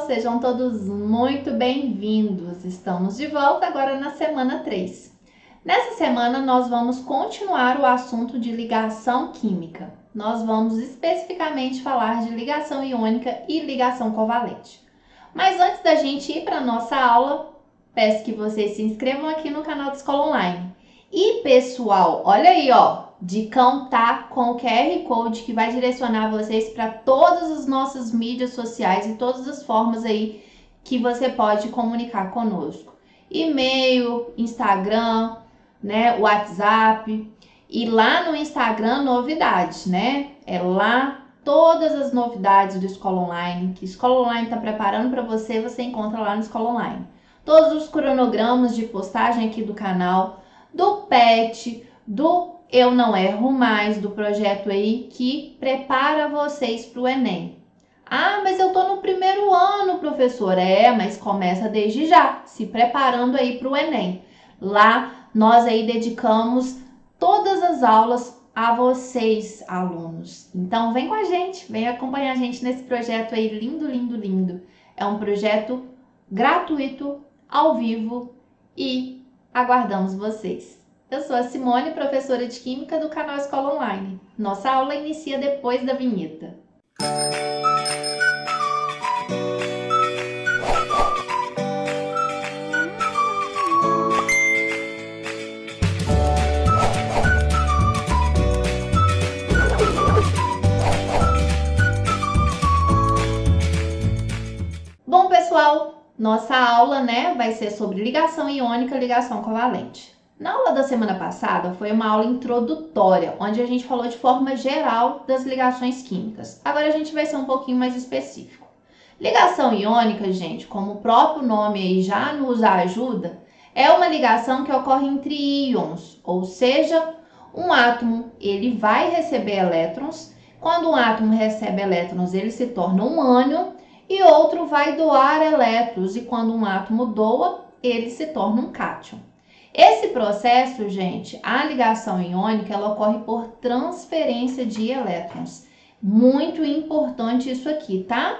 Sejam todos muito bem-vindos. Estamos de volta agora na semana 3. Nessa semana nós vamos continuar o assunto de ligação química. Nós vamos especificamente falar de ligação iônica e ligação covalente. Mas antes da gente ir para a nossa aula, peço que vocês se inscrevam aqui no canal da Escola Online. E pessoal, olha aí, dicão tá com o QR Code que vai direcionar vocês para todas as nossas mídias sociais e todas as formas aí que você pode comunicar conosco. E-mail, Instagram, né, WhatsApp. E lá no Instagram, novidades, né? É lá todas as novidades do Escola Online, que a Escola Online está preparando para você, você encontra lá no Escola Online. Todos os cronogramas de postagem aqui do canal, do PET, do Eu Não Erro Mais, do projeto aí que prepara vocês para o Enem. Ah, mas eu tô no primeiro ano, professor. Mas começa desde já, se preparando aí para o Enem. Lá nós aí dedicamos todas as aulas a vocês, alunos. Então vem com a gente, vem acompanhar a gente nesse projeto aí lindo, lindo, lindo. É um projeto gratuito, ao vivo e aguardamos vocês. Eu sou a Simone, professora de Química do canal Escola Online. Nossa aula inicia depois da vinheta. Bom, pessoal, nossa aula, vai ser sobre ligação iônica e ligação covalente. Na aula da semana passada foi uma aula introdutória, onde a gente falou de forma geral das ligações químicas. Agora a gente vai ser um pouquinho mais específico. Ligação iônica, gente, como o próprio nome aí já nos ajuda, é uma ligação que ocorre entre íons, ou seja, um átomo ele vai receber elétrons. Quando um átomo recebe elétrons, ele se torna um ânion, e outro vai doar elétrons, e quando um átomo doa, ele se torna um cátion. Esse processo, gente, a ligação iônica, ela ocorre por transferência de elétrons. Muito importante isso aqui, tá?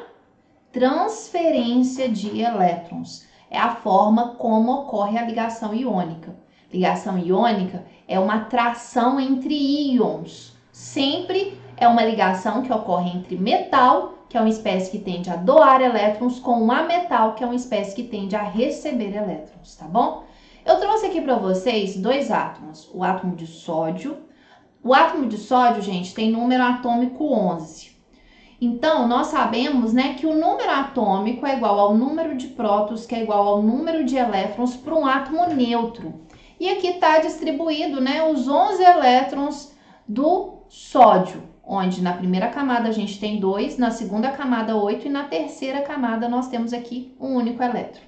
Transferência de elétrons. É a forma como ocorre a ligação iônica. Ligação iônica é uma atração entre íons. Sempre é uma ligação que ocorre entre metal, que é uma espécie que tende a doar elétrons, com um ametal, que é uma espécie que tende a receber elétrons, tá bom? Eu trouxe aqui para vocês dois átomos, o átomo de sódio. O átomo de sódio, gente, tem número atômico 11. Então, nós sabemos, que o número atômico é igual ao número de prótons, que é igual ao número de elétrons para um átomo neutro. E aqui está distribuído, os 11 elétrons do sódio, onde na primeira camada a gente tem 2, na segunda camada 8 e na terceira camada nós temos aqui um único elétron.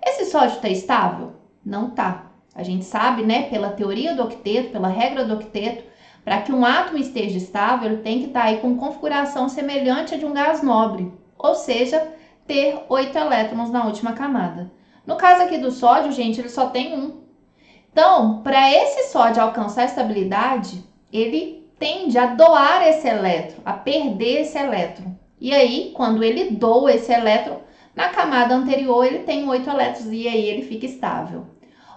Esse sódio está estável? Não tá. A gente sabe, pela teoria do octeto, pela regra do octeto, para que um átomo esteja estável, ele tem que estar aí com configuração semelhante a de um gás nobre, ou seja, ter 8 elétrons na última camada. No caso aqui do sódio, gente, ele só tem 1. Então, para esse sódio alcançar a estabilidade, ele tende a doar esse elétron, a perder esse elétron. E aí, quando ele doa esse elétron, na camada anterior ele tem 8 elétrons e aí ele fica estável.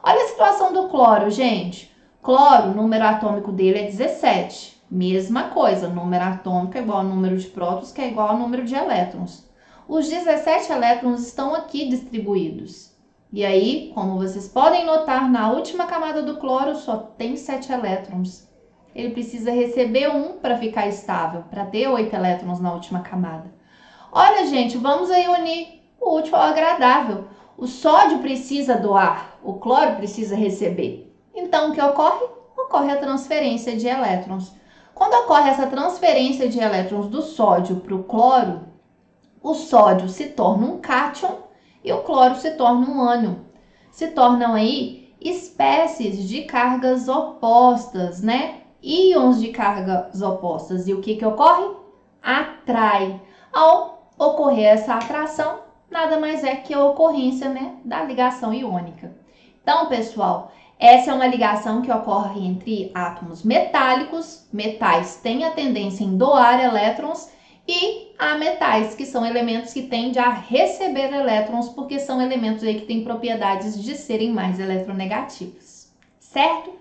Olha a situação do cloro, gente. Cloro, o número atômico dele é 17. Mesma coisa, o número atômico é igual ao número de prótons, que é igual ao número de elétrons. Os 17 elétrons estão aqui distribuídos. E aí, como vocês podem notar, na última camada do cloro só tem 7 elétrons. Ele precisa receber 1 para ficar estável, para ter 8 elétrons na última camada. Olha, gente, vamos aí unir o útil ao agradável. O sódio precisa doar, o cloro precisa receber. Então, o que ocorre? Ocorre a transferência de elétrons. Quando ocorre essa transferência de elétrons do sódio para o cloro, o sódio se torna um cátion e o cloro se torna um ânion. Se tornam aí espécies de cargas opostas, Íons de cargas opostas. E o que ocorre? Atrai. Ao ocorrer essa atração, nada mais é que a ocorrência, da ligação iônica. Então, pessoal, essa é uma ligação que ocorre entre átomos metálicos. Metais têm a tendência em doar elétrons E ametais, que são elementos que tendem a receber elétrons, porque são elementos aí que têm propriedades de serem mais eletronegativos, certo?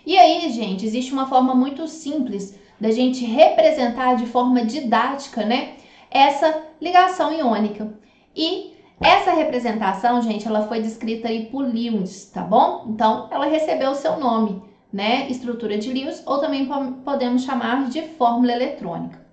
E aí, gente, existe uma forma muito simples da gente representar de forma didática, né, essa ligação iônica. E essa representação, gente, ela foi descrita aí por Lewis, tá bom? Então, ela recebeu o seu nome, né, estrutura de Lewis, ou também podemos chamar de fórmula eletrônica.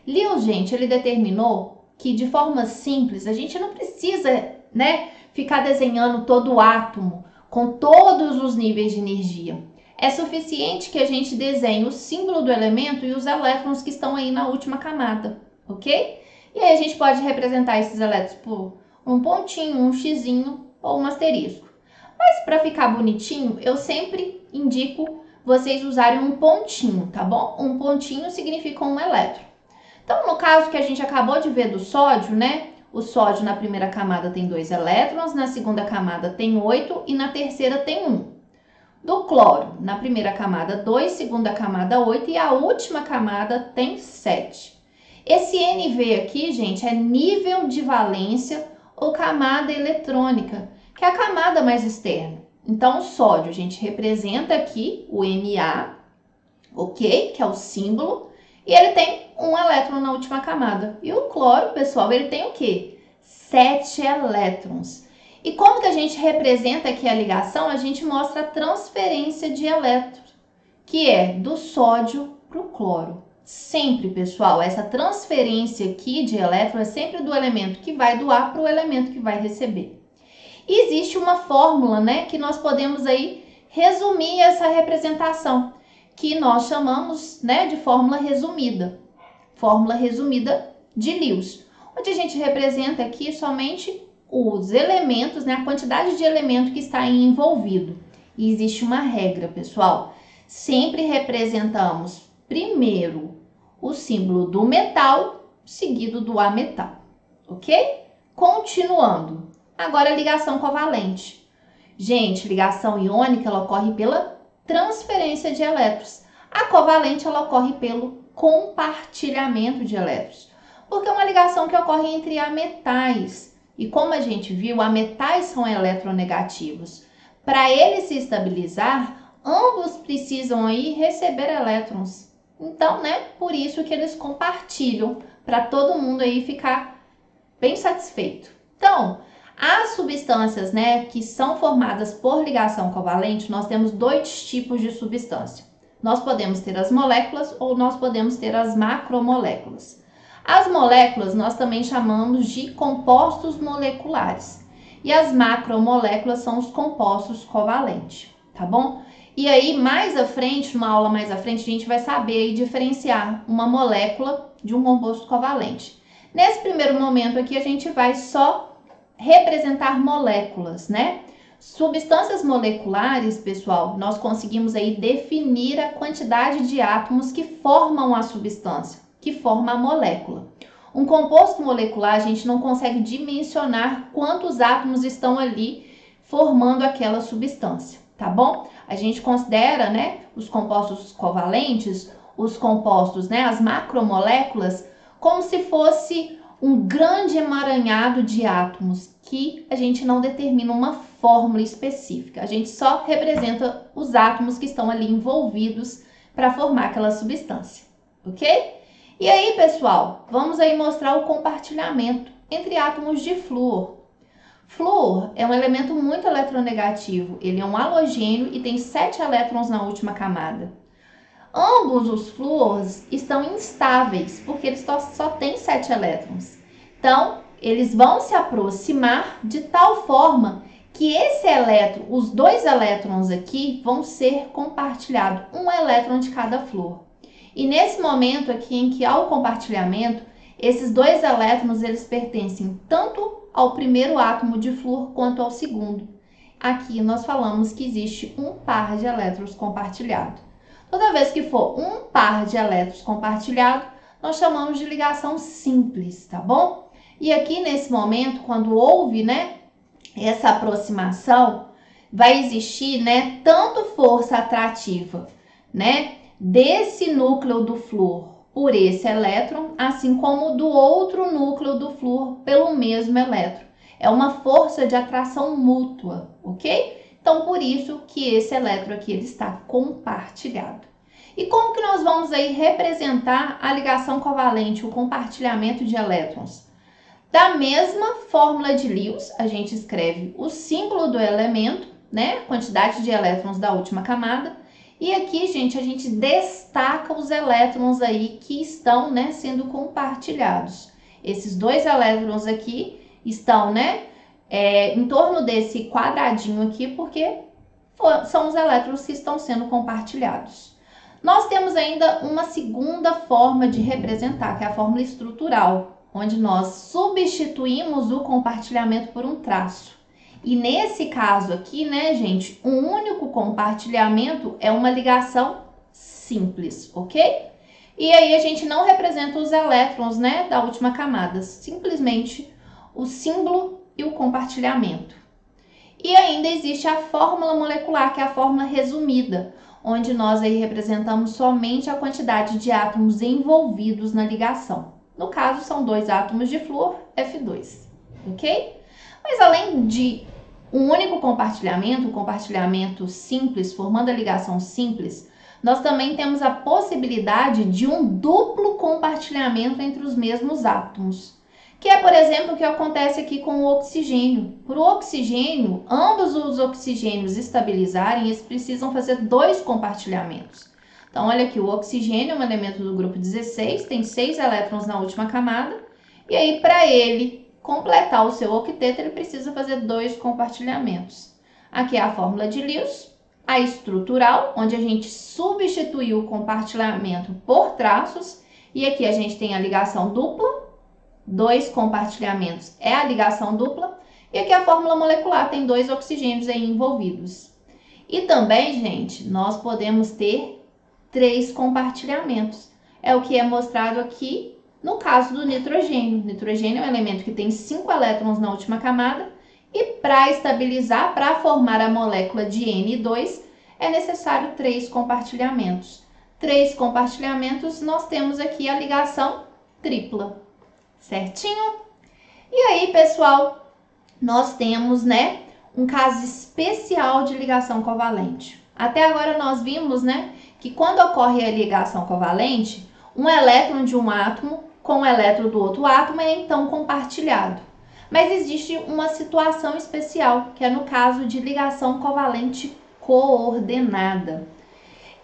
Lewis, gente, ele determinou que de forma simples, a gente não precisa, né, ficar desenhando todo o átomo com todos os níveis de energia. É suficiente que a gente desenhe o símbolo do elemento e os elétrons que estão aí na última camada, ok? E aí a gente pode representar esses elétrons por um pontinho, um xizinho ou um asterisco. Mas para ficar bonitinho, eu sempre indico vocês usarem um pontinho, tá bom? Um pontinho significa um elétron. Então, no caso que a gente acabou de ver do sódio, né? O sódio na primeira camada tem 2 elétrons, na segunda camada tem 8 e na terceira tem 1. Do cloro, na primeira camada 2, segunda camada 8 e a última camada tem 7. Esse NV aqui, gente, é nível de valência ou camada eletrônica, que é a camada mais externa. Então, o sódio, a gente representa aqui o Na, ok? Que é o símbolo, e ele tem 1 elétron na última camada. E o cloro, pessoal, ele tem o quê? 7 elétrons. E como que a gente representa aqui a ligação? A gente mostra a transferência de elétrons, que é do sódio para o cloro. Sempre, pessoal, essa transferência aqui de elétron é sempre do elemento que vai doar para o elemento que vai receber. E existe uma fórmula, né, que nós podemos aí resumir essa representação, que nós chamamos, né, de fórmula resumida de Lewis, onde a gente representa aqui somente os elementos, né, a quantidade de elemento que está aí envolvido. E existe uma regra, pessoal, sempre representamos primeiro o símbolo do metal, seguido do ametal, ok? Continuando, agora a ligação covalente. Gente, ligação iônica, ela ocorre pela transferência de elétrons. A covalente, ela ocorre pelo compartilhamento de elétrons, porque é uma ligação que ocorre entre ametais. E como a gente viu, ametais são eletronegativos. Para ele se estabilizar, ambos precisam aí receber elétrons. Então, né, por isso que eles compartilham, para todo mundo aí ficar bem satisfeito. Então, as substâncias, né, que são formadas por ligação covalente, nós temos 2 tipos de substância. Nós podemos ter as moléculas ou nós podemos ter as macromoléculas. As moléculas nós também chamamos de compostos moleculares. E as macromoléculas são os compostos covalentes, tá bom? E aí, mais à frente, numa aula mais à frente, a gente vai saber aí diferenciar uma molécula de um composto covalente. Nesse primeiro momento aqui, a gente vai só representar moléculas, né? Substâncias moleculares, pessoal, nós conseguimos aí definir a quantidade de átomos que formam a substância, que forma a molécula. Um composto molecular, a gente não consegue dimensionar quantos átomos estão ali formando aquela substância, tá bom? A gente considera, né, os compostos covalentes, os compostos, né, as macromoléculas, como se fosse um grande emaranhado de átomos que a gente não determina uma fórmula específica. A gente só representa os átomos que estão ali envolvidos para formar aquela substância, ok? E aí, pessoal, vamos aí mostrar o compartilhamento entre átomos de flúor. Flúor é um elemento muito eletronegativo. Ele é um halogênio e tem 7 elétrons na última camada. Ambos os flúors estão instáveis, porque eles só têm 7 elétrons. Então, eles vão se aproximar de tal forma que esse elétron, os 2 elétrons aqui, vão ser compartilhados, um elétron de cada flúor. E nesse momento aqui em que há o compartilhamento, esses 2 elétrons, eles pertencem tanto ao primeiro átomo de flúor quanto ao segundo. Aqui nós falamos que existe um par de elétrons compartilhado. Toda vez que for um par de elétrons compartilhado, nós chamamos de ligação simples, tá bom? E aqui nesse momento, quando houve, né, essa aproximação, vai existir, né, tanto força atrativa, né, desse núcleo do flúor por esse elétron, assim como do outro núcleo do flúor pelo mesmo elétron. É uma força de atração mútua, ok? Então, por isso que esse elétron aqui ele está compartilhado. E como que nós vamos aí representar a ligação covalente, o compartilhamento de elétrons? Da mesma fórmula de Lewis, a gente escreve o símbolo do elemento, né? Quantidade de elétrons da última camada. E aqui, gente, a gente destaca os elétrons aí que estão, né, sendo compartilhados. Esses dois elétrons aqui estão, né, em torno desse quadradinho aqui, porque são os elétrons que estão sendo compartilhados. Nós temos ainda uma segunda forma de representar, que é a fórmula estrutural, onde nós substituímos o compartilhamento por um traço. E nesse caso aqui, né, gente, um único compartilhamento é uma ligação simples, ok? E aí a gente não representa os elétrons, né, da última camada, simplesmente o símbolo e o compartilhamento. E ainda existe a fórmula molecular, que é a fórmula resumida, onde nós aí representamos somente a quantidade de átomos envolvidos na ligação. No caso, são 2 átomos de flúor, F2, ok? Mas além de um único compartilhamento, o compartilhamento simples, formando a ligação simples, nós também temos a possibilidade de um duplo compartilhamento entre os mesmos átomos, que é, por exemplo, o que acontece aqui com o oxigênio. Para o oxigênio, ambos os oxigênios estabilizarem, eles precisam fazer 2 compartilhamentos. Então, olha aqui, o oxigênio é um elemento do grupo 16, tem 6 elétrons na última camada, e aí, para ele completar o seu octeto, ele precisa fazer 2 compartilhamentos. Aqui é a fórmula de Lewis, a estrutural, onde a gente substituiu o compartilhamento por traços, e aqui a gente tem a ligação dupla, 2 compartilhamentos é a ligação dupla, e aqui a fórmula molecular tem 2 oxigênios aí envolvidos. E também, gente, nós podemos ter 3 compartilhamentos. É o que é mostrado aqui no caso do nitrogênio. O nitrogênio é um elemento que tem 5 elétrons na última camada e para estabilizar, para formar a molécula de N2, é necessário 3 compartilhamentos. 3 compartilhamentos, nós temos aqui a ligação tripla, certinho? E aí, pessoal, nós temos, né, um caso especial de ligação covalente. Até agora nós vimos, né, que quando ocorre a ligação covalente, um elétron de um átomo com o elétron do outro átomo é então compartilhado. Mas existe uma situação especial, que é no caso de ligação covalente coordenada.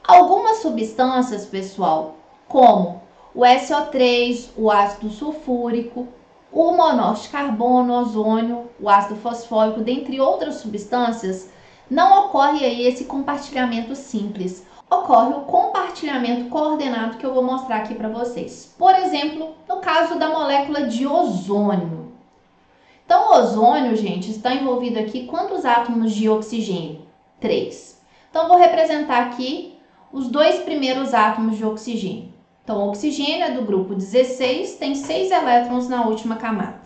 Algumas substâncias, pessoal, como o SO3, o ácido sulfúrico, o monóxido de carbono, o ozônio, o ácido fosfórico, dentre outras substâncias, não ocorre aí esse compartilhamento simples. Ocorre o compartilhamento coordenado que eu vou mostrar aqui para vocês. Por exemplo, no caso da molécula de ozônio. Então, o ozônio, gente, está envolvido aqui quantos átomos de oxigênio? 3. Então, vou representar aqui os 2 primeiros átomos de oxigênio. Então, o oxigênio é do grupo 16, tem 6 elétrons na última camada.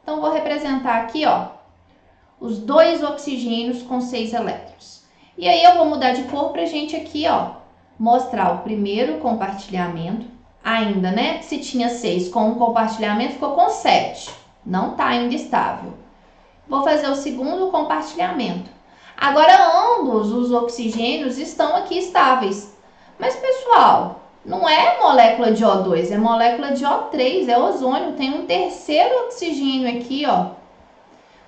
Então, vou representar aqui, ó, os 2 oxigênios com 6 elétrons. E aí, eu vou mudar de cor pra gente aqui, ó, mostrar o primeiro compartilhamento. Ainda, né? Se tinha 6 com um compartilhamento, ficou com 7. Não tá ainda estável. Vou fazer o segundo compartilhamento. Agora, ambos os oxigênios estão aqui estáveis. Mas, pessoal, não é molécula de O2, é molécula de O3, é ozônio. Tem um terceiro oxigênio aqui, ó.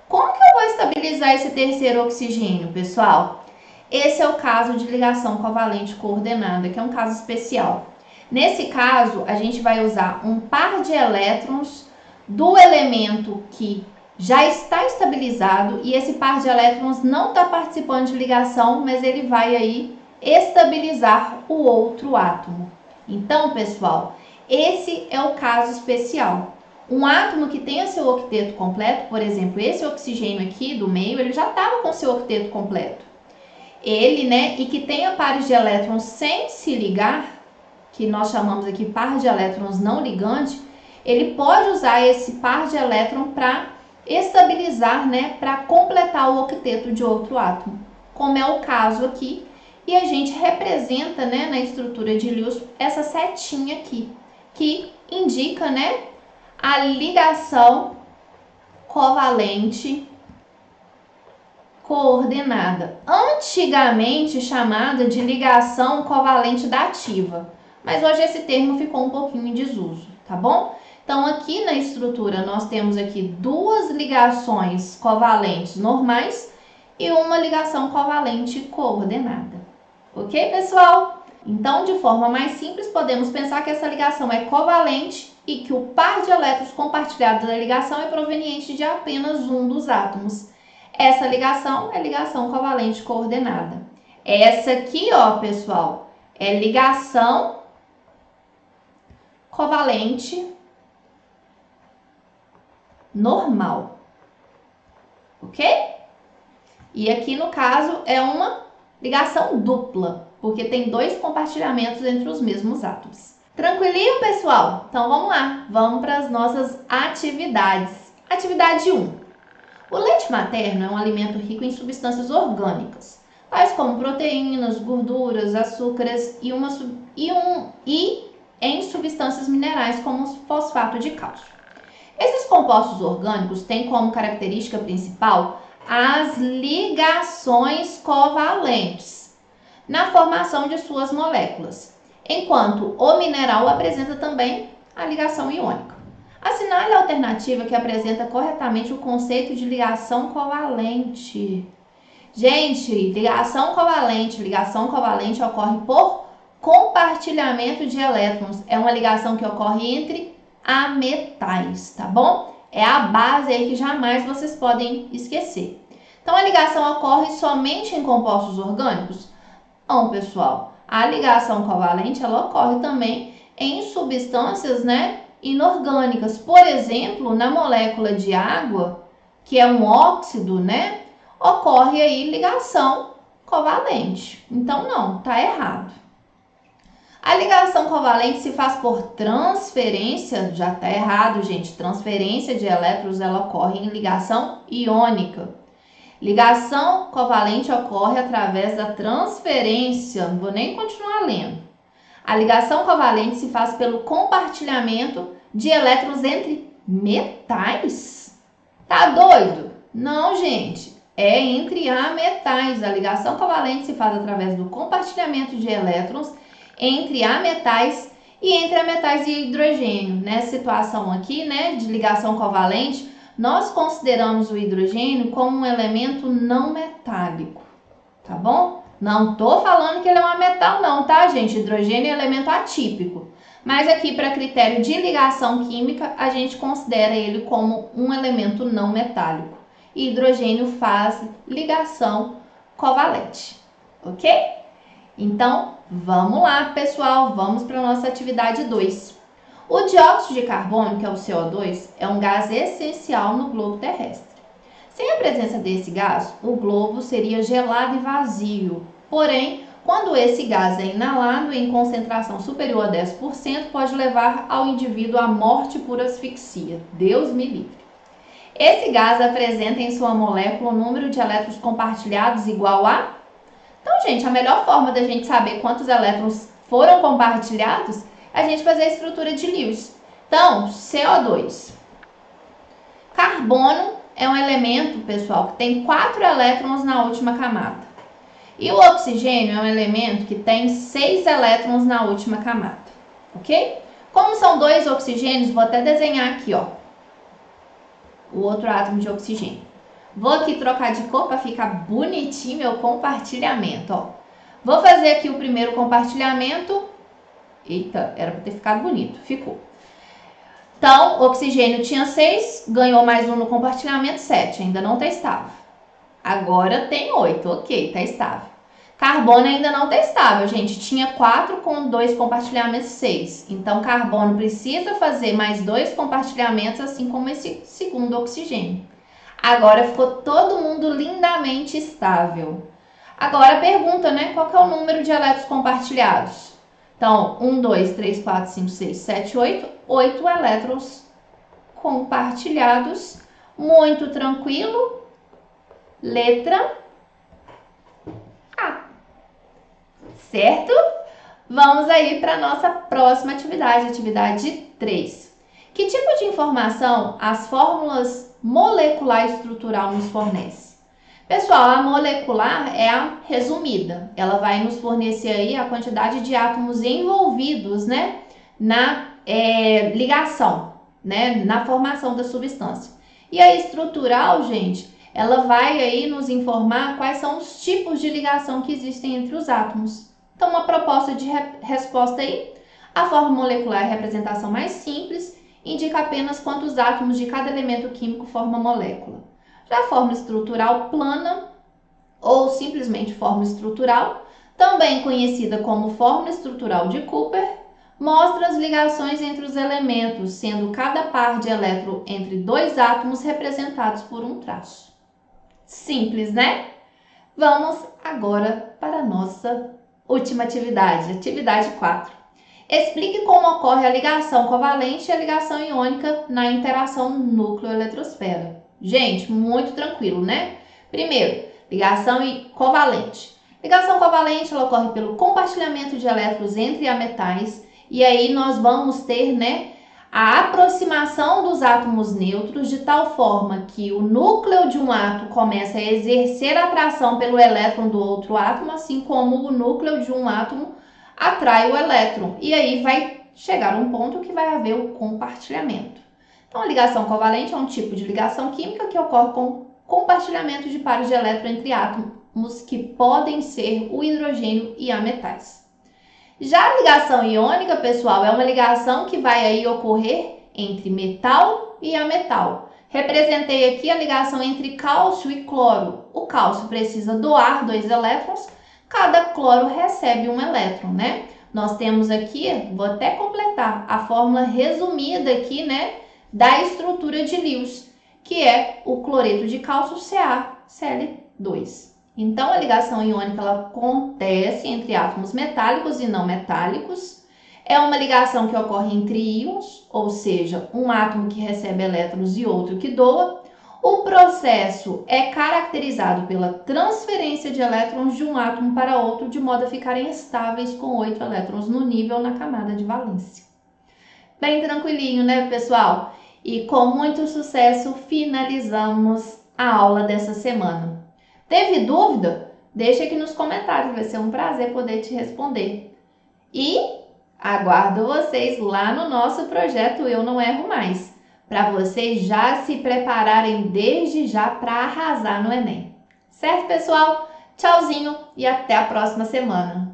Como que eu vou estabilizar esse terceiro oxigênio, pessoal? Esse é o caso de ligação covalente coordenada, que é um caso especial. Nesse caso, a gente vai usar um par de elétrons do elemento que já está estabilizado e esse par de elétrons não está participando de ligação, mas ele vai aí estabilizar o outro átomo. Então, pessoal, esse é o caso especial. Um átomo que tenha seu octeto completo, por exemplo, esse oxigênio aqui do meio, ele já estava com seu octeto completo. Ele, né, e que tenha pares de elétrons sem se ligar, que nós chamamos aqui par de elétrons não ligante, ele pode usar esse par de elétron para estabilizar, né, para completar o octeto de outro átomo, como é o caso aqui, e a gente representa, né, na estrutura de Lewis essa setinha aqui. que indica, né, a ligação covalente coordenada, antigamente chamada de ligação covalente dativa, mas hoje esse termo ficou um pouquinho em desuso, tá bom? Então aqui na estrutura nós temos aqui duas ligações covalentes normais e uma ligação covalente coordenada, ok, pessoal? Então, de forma mais simples, podemos pensar que essa ligação é covalente e que o par de elétrons compartilhados da ligação é proveniente de apenas um dos átomos. Essa ligação é ligação covalente coordenada. Essa aqui, ó, pessoal, é ligação covalente normal, ok? E aqui, no caso, é uma ligação dupla, porque tem dois compartilhamentos entre os mesmos átomos. Tranquilinho, pessoal? Então, vamos lá. Vamos para as nossas atividades. Atividade 1. O leite materno é um alimento rico em substâncias orgânicas, tais como proteínas, gorduras, açúcares e em substâncias minerais como o fosfato de cálcio. Esses compostos orgânicos têm como característica principal as ligações covalentes na formação de suas moléculas, enquanto o mineral apresenta também a ligação iônica. Assinale a alternativa que apresenta corretamente o conceito de ligação covalente. Gente, ligação covalente ocorre por compartilhamento de elétrons. É uma ligação que ocorre entre ametais, tá bom? É a base aí que jamais vocês podem esquecer. Então, a ligação ocorre somente em compostos orgânicos? Não, pessoal. A ligação covalente, ela ocorre também em substâncias, né, inorgânicas. Por exemplo, na molécula de água, que é um óxido, né, ocorre aí ligação covalente. Então, não, tá errado. A ligação covalente se faz por transferência, já tá errado, gente. Transferência de elétrons, ela ocorre em ligação iônica. Ligação covalente ocorre através da transferência, não vou nem continuar lendo. A ligação covalente se faz pelo compartilhamento de elétrons entre metais? Tá doido? Não, gente. É entre ametais. A ligação covalente se faz através do compartilhamento de elétrons entre ametais e entre ametais e hidrogênio. Nessa situação aqui, né, de ligação covalente, nós consideramos o hidrogênio como um elemento não metálico, tá bom? Não tô falando que ele é um metal não, tá, gente? Hidrogênio é elemento atípico. Mas aqui, para critério de ligação química, a gente considera ele como um elemento não metálico. E hidrogênio faz ligação covalente, ok? Então, vamos lá, pessoal. Vamos para a nossa atividade 2. O dióxido de carbono, que é o CO2, é um gás essencial no globo terrestre. Sem a presença desse gás, o globo seria gelado e vazio. Porém, quando esse gás é inalado em concentração superior a 10%, pode levar ao indivíduo à morte por asfixia. Deus me livre. Esse gás apresenta em sua molécula um número de elétrons compartilhados igual a... Então, gente, a melhor forma da gente saber quantos elétrons foram compartilhados é a gente fazer a estrutura de Lewis. Então, CO2. Carbono é um elemento, pessoal, que tem 4 elétrons na última camada. E o oxigênio é um elemento que tem 6 elétrons na última camada, ok? Como são 2 oxigênios, vou até desenhar aqui, ó, o outro átomo de oxigênio. Vou aqui trocar de cor para ficar bonitinho meu compartilhamento, ó. Vou fazer aqui o primeiro compartilhamento. Eita, era para ter ficado bonito, ficou. Então, o oxigênio tinha 6, ganhou mais 1 no compartilhamento, 7, ainda não está estável. Agora tem 8, ok, está estável. Carbono ainda não está estável, gente. Tinha 4 com 2 compartilhamentos, 6. Então, carbono precisa fazer mais 2 compartilhamentos, assim como esse segundo oxigênio. Agora ficou todo mundo lindamente estável. Agora a pergunta, né? Qual que é o número de elétrons compartilhados? Então, 1, 2, 3, 4, 5, 6, 7, 8. 8 elétrons compartilhados. Muito tranquilo. Letra A. Certo? Vamos aí para a nossa próxima atividade, atividade 3. Que tipo de informação as fórmulas molecular e estrutural nos fornecem? Pessoal, a molecular é a resumida. Ela vai nos fornecer aí a quantidade de átomos envolvidos, né, na ligação, né, na formação da substância. E a estrutural, gente, ela vai aí nos informar quais são os tipos de ligação que existem entre os átomos. Então, uma proposta de resposta aí. A forma molecular é a representação mais simples, indica apenas quantos átomos de cada elemento químico formam a molécula. Já a forma estrutural plana, ou simplesmente forma estrutural, também conhecida como forma estrutural de Cooper, mostra as ligações entre os elementos, sendo cada par de elétron entre dois átomos representados por um traço. Simples, né? Vamos agora para a nossa última atividade, atividade 4. Explique como ocorre a ligação covalente e a ligação iônica na interação núcleo-eletrosfera. Gente, muito tranquilo, né? Primeiro, ligação covalente. Ligação covalente ela ocorre pelo compartilhamento de elétrons entre ametais e aí nós vamos ter, né, a aproximação dos átomos neutros de tal forma que o núcleo de um átomo começa a exercer atração pelo elétron do outro átomo, assim como o núcleo de um átomo atrai o elétron. E aí vai chegar um ponto que vai haver o compartilhamento. Então, a ligação covalente é um tipo de ligação química que ocorre com compartilhamento de pares de elétron entre átomos que podem ser o hidrogênio e ametais. Já a ligação iônica, pessoal, é uma ligação que vai aí ocorrer entre metal e ametal. Representei aqui a ligação entre cálcio e cloro. O cálcio precisa doar 2 elétrons, cada cloro recebe 1 elétron, né? Nós temos aqui, vou até completar, a fórmula resumida aqui, né, da estrutura de Lewis, que é o cloreto de cálcio CaCl2. Então, a ligação iônica ela acontece entre átomos metálicos e não metálicos. É uma ligação que ocorre entre íons, ou seja, um átomo que recebe elétrons e outro que doa. O processo é caracterizado pela transferência de elétrons de um átomo para outro, de modo a ficarem estáveis com 8 elétrons no nível na camada de valência. Bem tranquilinho, né, pessoal? E com muito sucesso finalizamos a aula dessa semana. Teve dúvida? Deixa aqui nos comentários, vai ser um prazer poder te responder. E aguardo vocês lá no nosso projeto Eu Não Erro Mais, para vocês já se prepararem desde já para arrasar no Enem. Certo, pessoal? Tchauzinho e até a próxima semana.